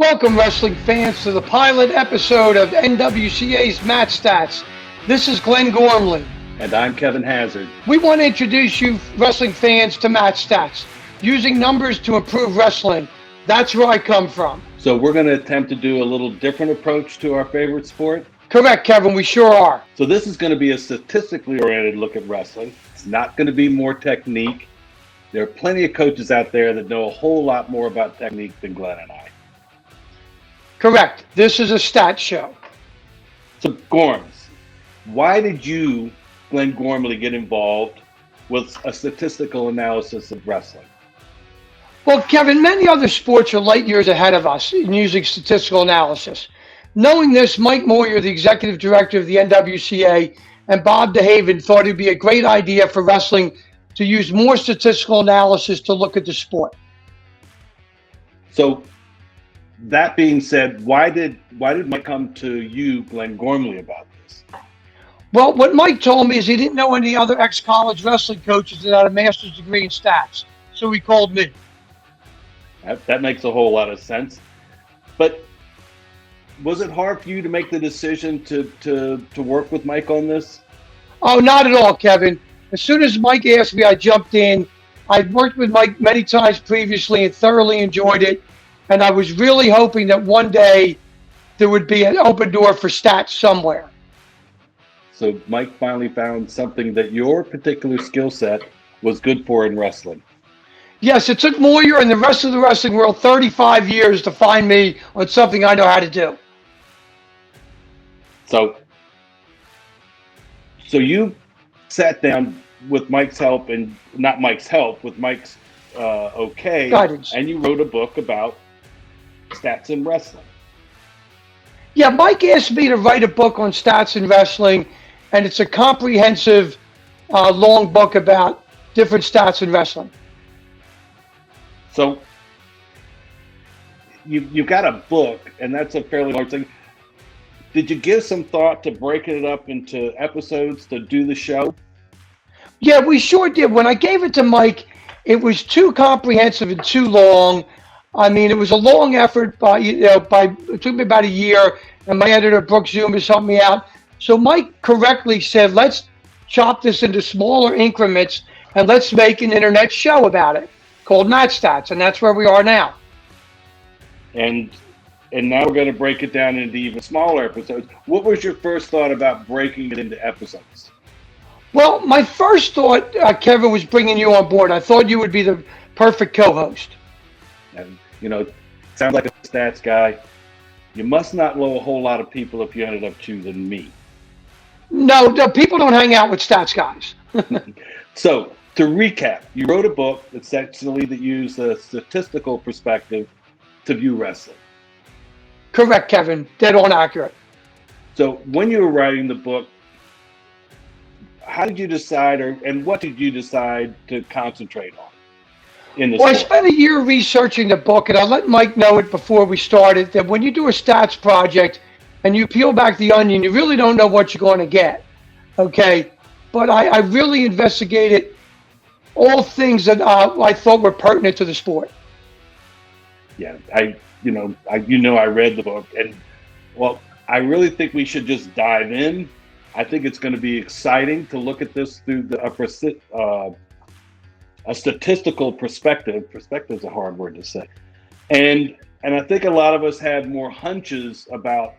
Welcome, wrestling fans, to the pilot episode of NWCA's Match Stats. This is Glenn Gormley. And I'm Kevin Hazard. We want to introduce you, wrestling fans, to Match Stats, using numbers to improve wrestling. That's where I come from. So we're going to attempt to do a little different approach to our favorite sport? Correct, Kevin, we sure are. So this is going to be a statistically oriented look at wrestling. It's not going to be more technique. There are plenty of coaches out there that know a whole lot more about technique than Glenn and I. Correct. This is a stat show. So, Gorms, why did you, Glenn Gormley, get involved with a statistical analysis of wrestling? Well, Kevin, many other sports are light years ahead of us in using statistical analysis. Knowing this, Mike Moyer, the executive director of the NWCA, and Bob DeHaven thought it would be a great idea for wrestling to use more statistical analysis to look at the sport. So, that being said, why did Mike come to you, Glenn Gormley, about this? Well, what Mike told me is he didn't know any other ex-college wrestling coaches that had a master's degree in stats, so he called me. That makes a whole lot of sense. But was it hard for you to make the decision to work with Mike on this? Oh, not at all, Kevin. As soon as Mike asked me, I jumped in. I'd worked with Mike many times previously and thoroughly enjoyed it. And I was really hoping that one day there would be an open door for stats somewhere. So Mike finally found something that your particular skill set was good for in wrestling. Yes, it took Moyer and the rest of the wrestling world 35 years to find me on something I know how to do. So you sat down with Mike's help, and not Mike's help, with Mike's guidance, and you wrote a book about stats in wrestling. Yeah, Mike asked me to write a book on stats in wrestling, and it's a comprehensive, long book about different stats in wrestling. So you got a book, and that's a fairly large thing. Did you give some thought to breaking it up into episodes to do the show? Yeah, we sure did. When I gave it to Mike, it was too comprehensive and too long. I mean, it was a long effort. It took me about a year, and my editor, Brooks Zumas, helped me out. So Mike correctly said, let's chop this into smaller increments, and let's make an internet show about it called Match Stats, and that's where we are now. And now we're going to break it down into even smaller episodes. What was your first thought about breaking it into episodes? Well, my first thought, Kevin, was bringing you on board. I thought you would be the perfect co-host. And, sounds like a stats guy. You must not know a whole lot of people if you ended up choosing me. No, people don't hang out with stats guys. So, to recap, you wrote a book essentially that used a statistical perspective to view wrestling. Correct, Kevin. Dead on accurate. So, when you were writing the book, how did you decide, and what did you decide to concentrate on? Well, I spent a year researching the book, and I let Mike know it before we started, that when you do a stats project and you peel back the onion, you really don't know what you're going to get, okay? But I really investigated all things that I thought were pertinent to the sport. Yeah, I read the book, and, well, I really think we should just dive in. I think it's going to be exciting to look at this through a statistical perspective. Perspective is a hard word to say. And I think a lot of us have more hunches about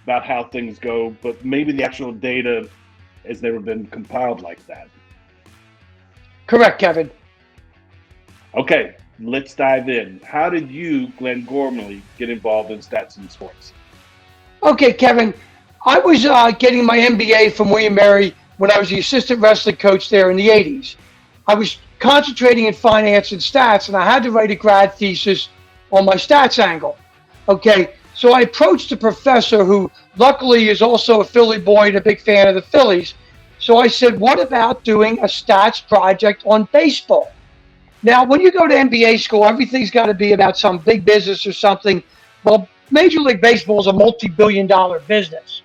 how things go, but maybe the actual data has never been compiled like that. Correct, Kevin. Okay, let's dive in. How did you, Glenn Gormley, get involved in stats and sports? Okay, Kevin. I was getting my MBA from William & Mary when I was the assistant wrestling coach there in the 80s. I was concentrating in finance and stats, and I had to write a grad thesis on my stats angle. Okay, so I approached a professor who luckily is also a Philly boy and a big fan of the Phillies. So I said, what about doing a stats project on baseball? Now, when you go to MBA school, everything's got to be about some big business or something. Well, Major League Baseball is a multi-billion-dollar business.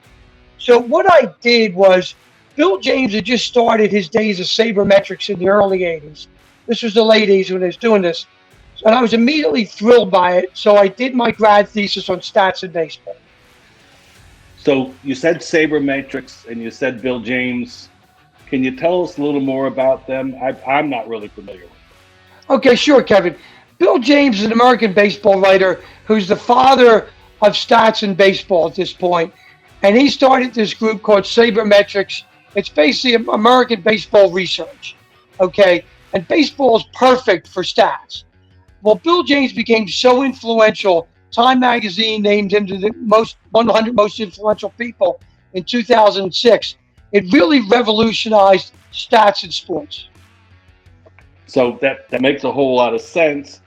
So what I did was, Bill James had just started his days of sabermetrics in the early 80s. This was the late 80s when he was doing this. and I was immediately thrilled by it. So I did my grad thesis on stats in baseball. So you said sabermetrics and you said Bill James. Can you tell us a little more about them? I'm not really familiar with them. Okay, sure, Kevin. Bill James is an American baseball writer who's the father of stats in baseball at this point, and he started this group called Sabermetrics. It's basically American baseball research, okay? And baseball is perfect for stats. Well, Bill James became so influential, Time Magazine named him to the 100 most influential people in 2006. It really revolutionized stats in sports. So that makes a whole lot of sense.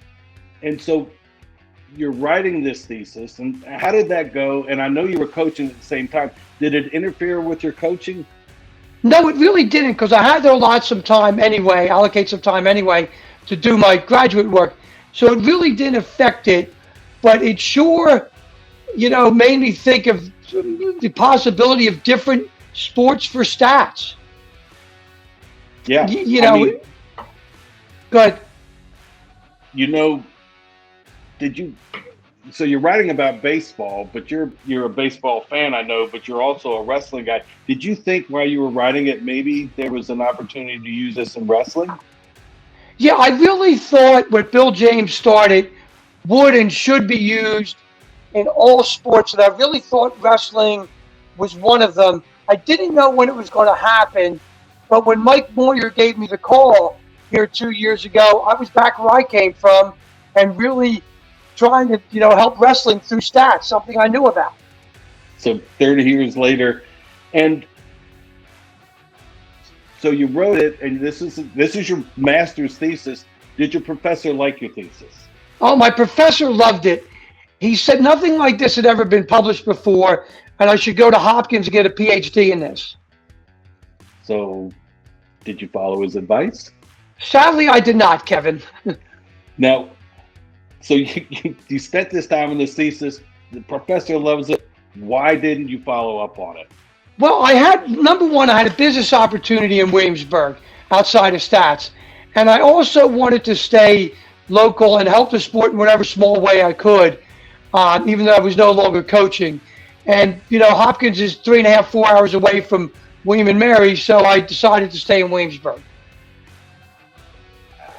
And so you're writing this thesis, and how did that go? And I know you were coaching at the same time. Did it interfere with your coaching? No, it really didn't, because I had to allocate some time anyway to do my graduate work. So it really didn't affect it, but it sure, made me think of the possibility of different sports for stats. Yeah. Go ahead. So you're writing about baseball, but you're a baseball fan, I know, but you're also a wrestling guy. Did you think while you were writing it, maybe there was an opportunity to use this in wrestling? Yeah, I really thought what Bill James started would and should be used in all sports, and I really thought wrestling was one of them. I didn't know when it was going to happen, but when Mike Moyer gave me the call here 2 years ago, I was back where I came from and really trying to, help wrestling through stats, something I knew about. So 30 years later, and so you wrote it, and this is your master's thesis. Did your professor like your thesis? Oh, my professor loved it. He said nothing like this had ever been published before, and I should go to Hopkins and get a PhD in this. So, did you follow his advice? Sadly, I did not, Kevin. Now, so you spent this time in this thesis. The professor loves it. Why didn't you follow up on it? Well, number one, I had a business opportunity in Williamsburg outside of stats. And I also wanted to stay local and help the sport in whatever small way I could, even though I was no longer coaching. And, Hopkins is 3.5, 4 hours away from William and Mary, so I decided to stay in Williamsburg.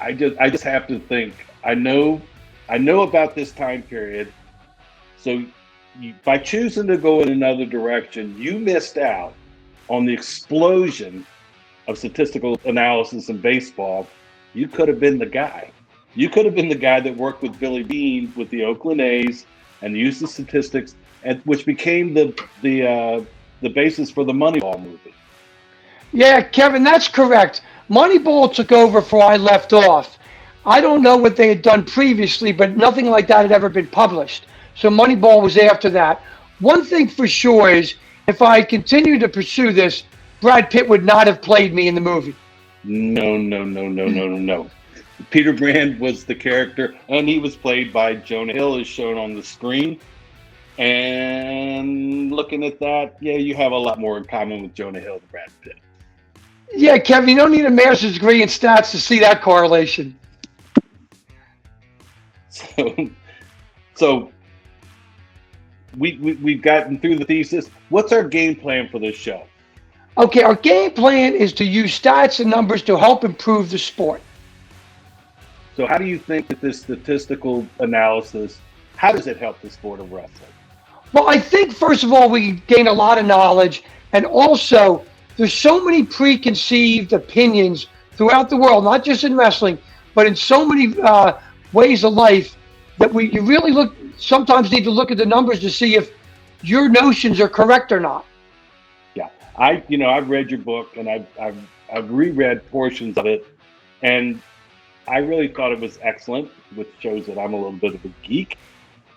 I just have to think, I know about this time period. So by choosing to go in another direction, you missed out on the explosion of statistical analysis in baseball. You could have been the guy. You could have been the guy that worked with Billy Beane with the Oakland A's and used the statistics, which became the basis for the Moneyball movie. Yeah, Kevin, that's correct. Moneyball took over before I left off. I don't know what they had done previously, but nothing like that had ever been published. So Moneyball was after that. One thing for sure is, if I continued to pursue this, Brad Pitt would not have played me in the movie. No. Peter Brand was the character, and he was played by Jonah Hill, as shown on the screen. And looking at that, yeah, you have a lot more in common with Jonah Hill than Brad Pitt. Yeah, Kevin, you don't need a master's degree in stats to see that correlation. So we've gotten through the thesis. What's our game plan for this show? Okay, our game plan is to use stats and numbers to help improve the sport. So how do you think that this statistical analysis, how does it help the sport of wrestling? Well, I think, first of all, we gain a lot of knowledge, and also there's so many preconceived opinions throughout the world, not just in wrestling, but in so many ways of life, that you really sometimes need to look at the numbers to see if your notions are correct or not. Yeah, I've read your book, and I've reread portions of it, and I really thought it was excellent, which shows that I'm a little bit of a geek.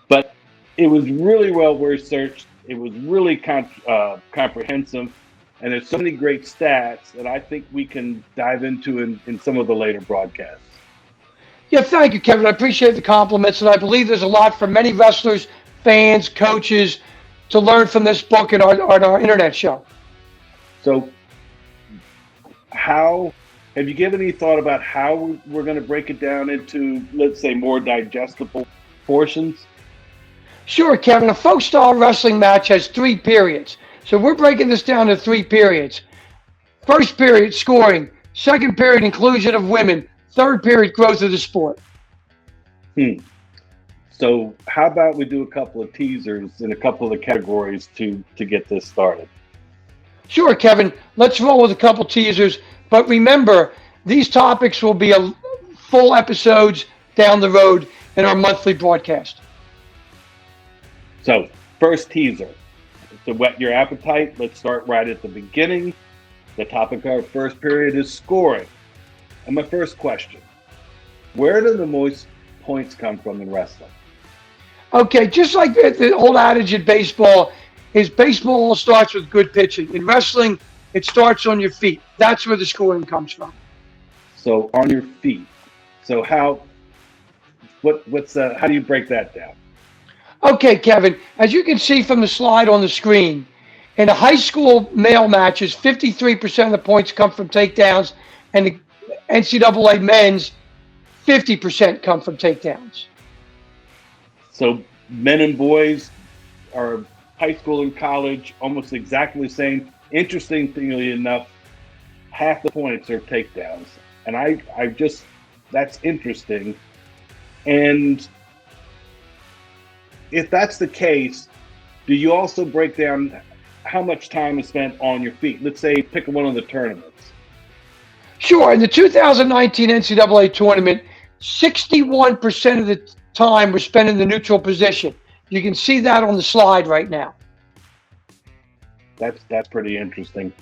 But it was really well researched. It was really comprehensive, and there's so many great stats that I think we can dive into in some of the later broadcasts. Yeah, thank you, Kevin. I appreciate the compliments, and I believe there's a lot for many wrestlers, fans, coaches to learn from this book and our internet show. So how Have you given any thought about how we're going to break it down into, let's say, more digestible portions? Sure, Kevin. A folk style wrestling match has 3 periods. So we're breaking this down to 3 periods. First period, scoring. Second period, inclusion of women. Third period, growth of the sport. So how about we do a couple of teasers in a couple of the categories to get this started? Sure, Kevin. Let's roll with a couple teasers. But remember, these topics will be full episodes down the road in our monthly broadcast. So, first teaser. To whet your appetite, let's start right at the beginning. The topic of our first period is scoring. And my first question, where do the most points come from in wrestling? Okay, just like the old adage in baseball, is baseball starts with good pitching. In wrestling, it starts on your feet. That's where the scoring comes from. So on your feet. So how do you break that down? Okay, Kevin, as you can see from the slide on the screen, in the high school male matches, 53% of the points come from takedowns, and the NCAA men's, 50% come from takedowns. So men and boys are high school and college, almost exactly the same. Interestingly enough, half the points are takedowns. And I just, that's interesting. And if that's the case, do you also break down how much time is spent on your feet? Let's say pick one of the tournaments. Sure. In the 2019 NCAA tournament, 61% of the time was spent in the neutral position. You can see that on the slide right now. That's pretty interesting.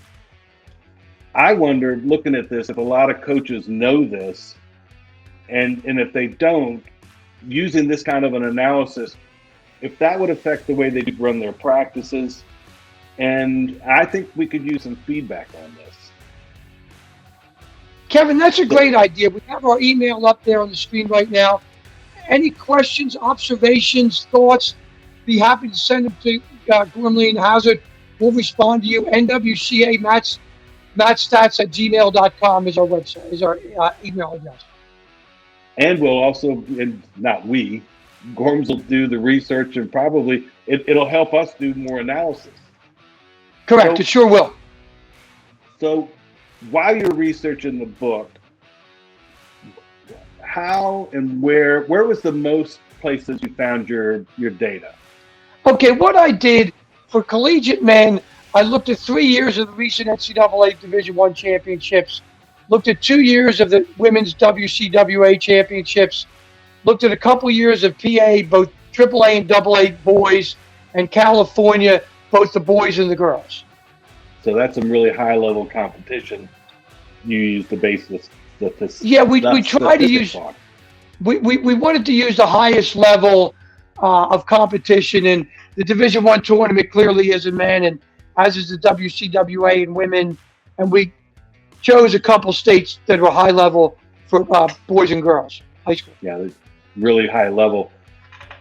I wonder, looking at this, if a lot of coaches know this, and if they don't, using this kind of an analysis, if that would affect the way they run their practices. And I think we could use some feedback on this. Kevin, that's a great idea. We have our email up there on the screen right now. Any questions, observations, thoughts, be happy to send them to Gormley and Hazard. We'll respond to you. NWCA matchstats@gmail.com is our website, is our email address. And we'll also, and not we, Gorms will do the research, and probably it'll help us do more analysis. Correct, it sure will. So while you're researching the book, how and where was the most places you found your data? Okay, what I did for collegiate men, I looked at 3 years of the recent NCAA Division I championships, looked at 2 years of the women's WCWA championships, looked at a couple years of PA, both AAA and AA boys, and California, both the boys and the girls. So that's some really high-level competition you use to base this. Yeah, we try to use. We wanted to use the highest level of competition, and the Division I tournament clearly is in men, and as is the WCWA in women, and we chose a couple states that were high level for boys and girls, high school. Yeah, really high level.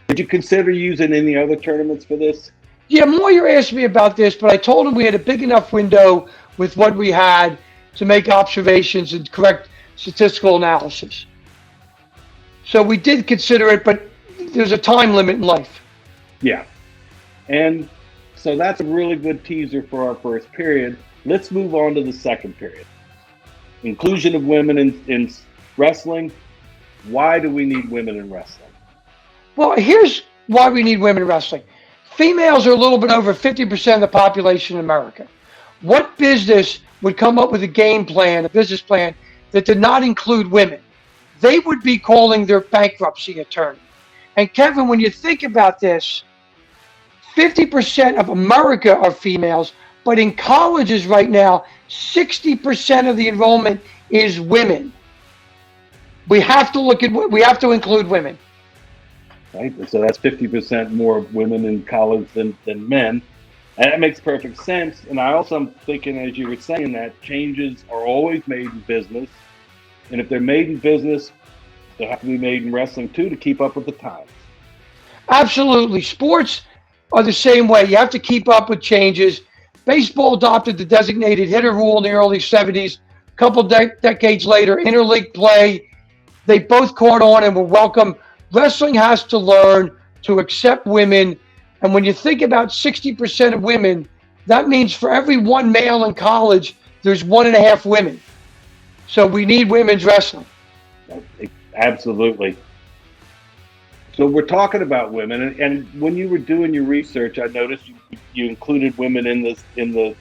Did you consider using any other tournaments for this? Yeah, Moyer asked me about this, but I told him we had a big enough window with what we had to make observations and correct statistical analysis. So we did consider it, but there's a time limit in life. Yeah. And so that's a really good teaser for our first period. Let's move on to the second period. Inclusion of women in wrestling. Why do we need women in wrestling? Well, here's why we need women in wrestling. Females are a little bit over 50% of the population in America. What business would come up with a game plan, a business plan, that did not include women? They would be calling their bankruptcy attorney. And Kevin, when you think about this, 50% of America are females, but in colleges right now, 60% of the enrollment is women. We have to include women. Right, so that's 50% more women in college than men. And that makes perfect sense. And I also am thinking, as you were saying, that changes are always made in business. And if they're made in business, they have to be made in wrestling too to keep up with the times. Absolutely. Sports are the same way. You have to keep up with changes. Baseball adopted the designated hitter rule in the early 70s. A couple decades later, interleague play, they both caught on and were welcome. Wrestling has to learn to accept women. And when you think about 60% of women, that means for every one male in college, there's 1.5 women. So we need women's wrestling. Absolutely. So we're talking about women, and when you were doing your research, I noticed you included women in the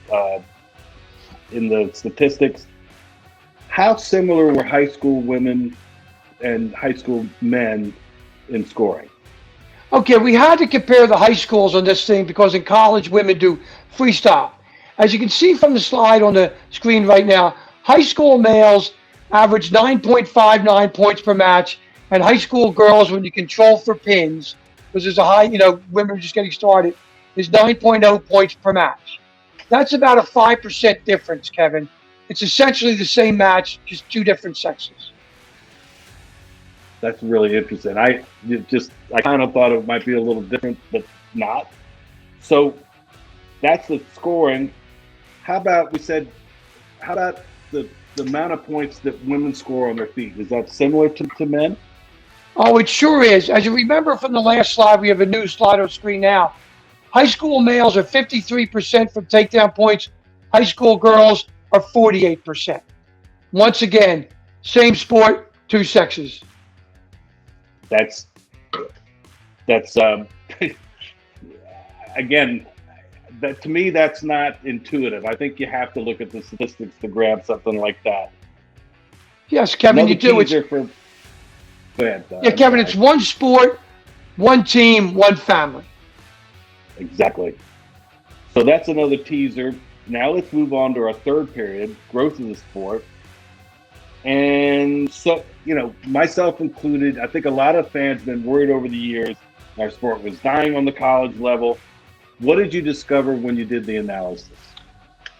statistics. How similar were high school women and high school men in scoring? Okay, we had to compare the high schools on this thing because in college, women do freestyle. As you can see from the slide on the screen right now, high school males average 9.59 points per match, and high school girls, when you control for pins, because there's a high, women are just getting started, is 9.0 points per match. That's about a 5% difference, Kevin. It's essentially the same match, just two different sexes. That's really interesting. I kind of thought it might be a little different, but not. So that's the scoring. How about the amount of points that women score on their feet? Is that similar to men? Oh, it sure is. As you remember from the last slide, we have a new slide on screen now. High school males are 53% from takedown points. High school girls are 48%. Once again, same sport, two sexes. That's again, that to me, that's not intuitive. I think you have to look at the statistics to grab something like that. Yes, Kevin, you do. Go ahead. Yeah, Kevin, it's one sport, one team, one family. Exactly. So that's another teaser. Now let's move on to our third period, growth of the sport. And so, myself included, I think a lot of fans have been worried over the years our sport was dying on the college level. What did you discover when you did the analysis?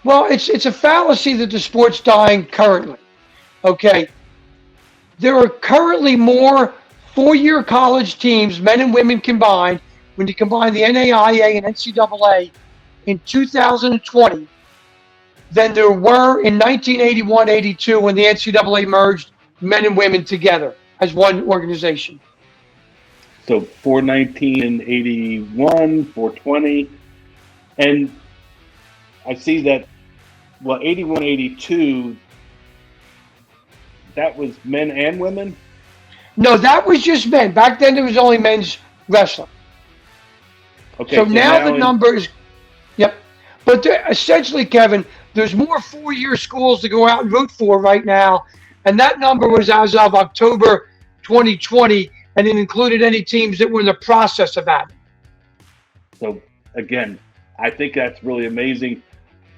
Well, it's a fallacy that the sport's dying currently. Okay. There are currently more four-year college teams, men and women combined, when you combine the NAIA and NCAA in 2020, than there were in 1981-82 when the NCAA merged men and women together as one organization. So 419 and 81, 420. And I see that, 81, 82, that was men and women? No, that was just men. Back then, there was only men's wrestling. Okay. So now the numbers, yep. But essentially, Kevin, there's more four-year schools to go out and root for right now. And that number was as of October 2020, and it included any teams that were in the process of adding. So, again, I think that's really amazing.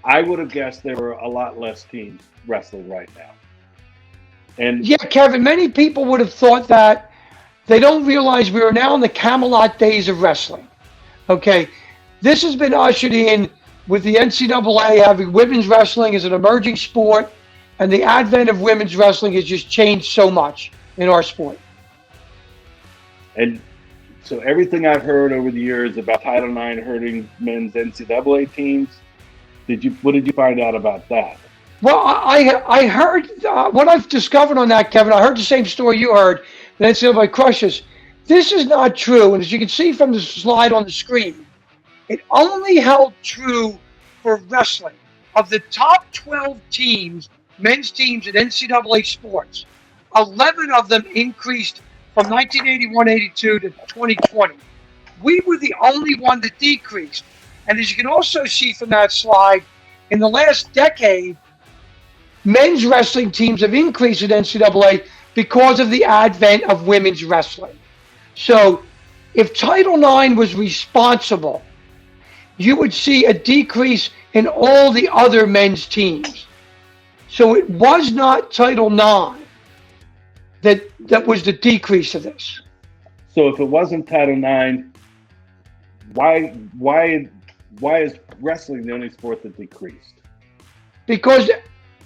I would have guessed there were a lot less teams wrestling right now. And yeah, Kevin, many people would have thought that. They don't realize we are now in the Camelot days of wrestling. Okay, this has been ushered in with the NCAA having women's wrestling as an emerging sport, and the advent of women's wrestling has just changed so much in our sport. And so everything I've heard over the years about Title IX hurting men's NCAA teams, what did you find out about that? Well, I heard what I've discovered on that, Kevin. I heard the same story you heard, that NCAA crushes. This is not true, and as you can see from the slide on the screen, it only held true for wrestling. Of the top 12 teams, men's teams in NCAA sports, 11 of them increased from 1981-82 to 2020. We were the only one that decreased. And as you can also see from that slide, in the last decade, men's wrestling teams have increased in NCAA because of the advent of women's wrestling. So if Title IX was responsible, you would see a decrease in all the other men's teams. So it was not Title IX that was the decrease of this. So if it wasn't Title IX, why is wrestling the only sport that decreased? Because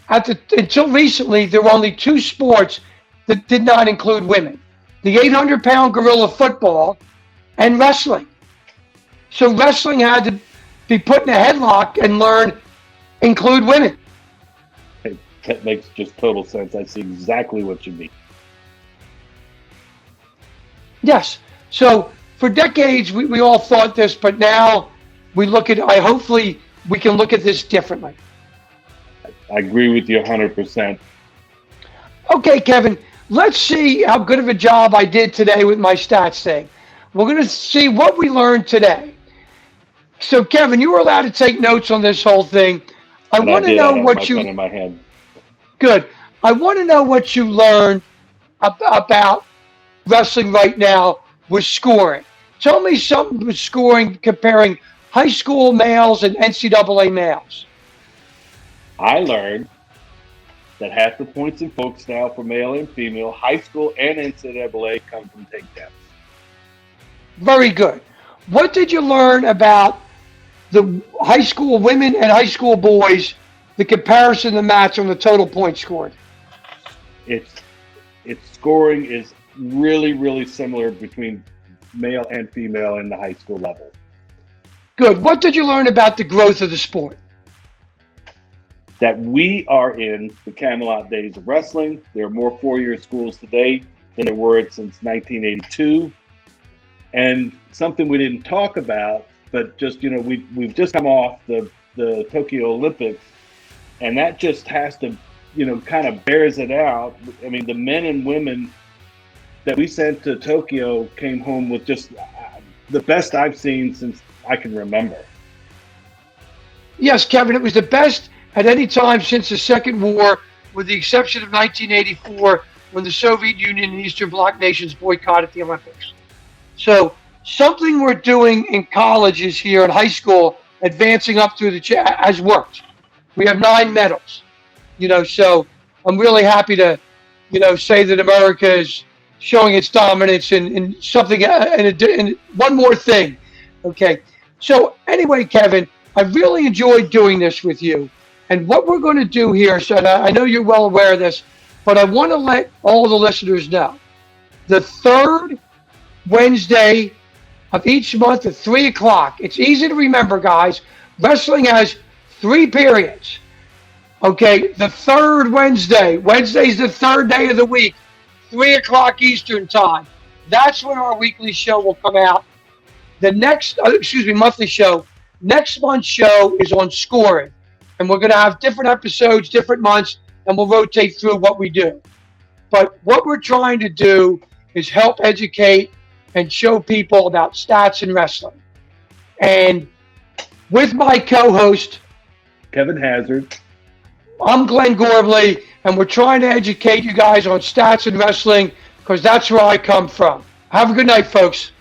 until recently, there were only two sports that did not include women: the 800-pound gorilla football and wrestling. So wrestling had to be put in a headlock and include women. That makes just total sense. I see exactly what you mean. Yes. So for decades, we all thought this, but now we look at, hopefully we can look at this differently. I agree with you 100%. Okay, Kevin, let's see how good of a job I did today with my stats thing. We're going to see what we learned today. So, Kevin, you were allowed to take notes on this whole thing. I And I want to did. know I have my what pen in my hand. good. I want to know what you learned about wrestling right now with scoring. Tell me something with scoring comparing high school males and NCAA males. I learned that half the points in folk style for male and female, high school and NCAA, come from takedowns. Very good. What did you learn about the high school women and high school boys, the comparison, the match on the total points scored? Its scoring is really, really similar between male and female in the high school level. Good. What did you learn about the growth of the sport? That we are in the Camelot days of wrestling. There are more four-year schools today than there were since 1982. And something we didn't talk about, but just, we've just come off the Tokyo Olympics, and that just has to, kind of bears it out. I mean, the men and women that we sent to Tokyo came home with just the best I've seen since I can remember. Yes, Kevin, it was the best at any time since the Second War, with the exception of 1984, when the Soviet Union and Eastern Bloc nations boycotted the Olympics. So something we're doing in colleges here in high school, advancing up through has worked. We have 9 medals, so I'm really happy to, say that America is showing its dominance in something, and one more thing. Okay. So anyway, Kevin, I really enjoyed doing this with you. And what we're going to do here, so I know you're well aware of this, but I want to let all the listeners know. The third Wednesday of each month at 3 o'clock. It's easy to remember, guys. Wrestling has 3 periods. Okay, the third Wednesday. Wednesday's the third day of the week, 3 o'clock Eastern time. That's when our weekly show will come out. The next, monthly show. Next month's show is on scoring. And we're going to have different episodes, different months, and we'll rotate through what we do. But what we're trying to do is help educate and show people about stats in wrestling. And with my co-host, Kevin Hazard, I'm Glenn Gormley, and we're trying to educate you guys on stats in wrestling because that's where I come from. Have a good night, folks.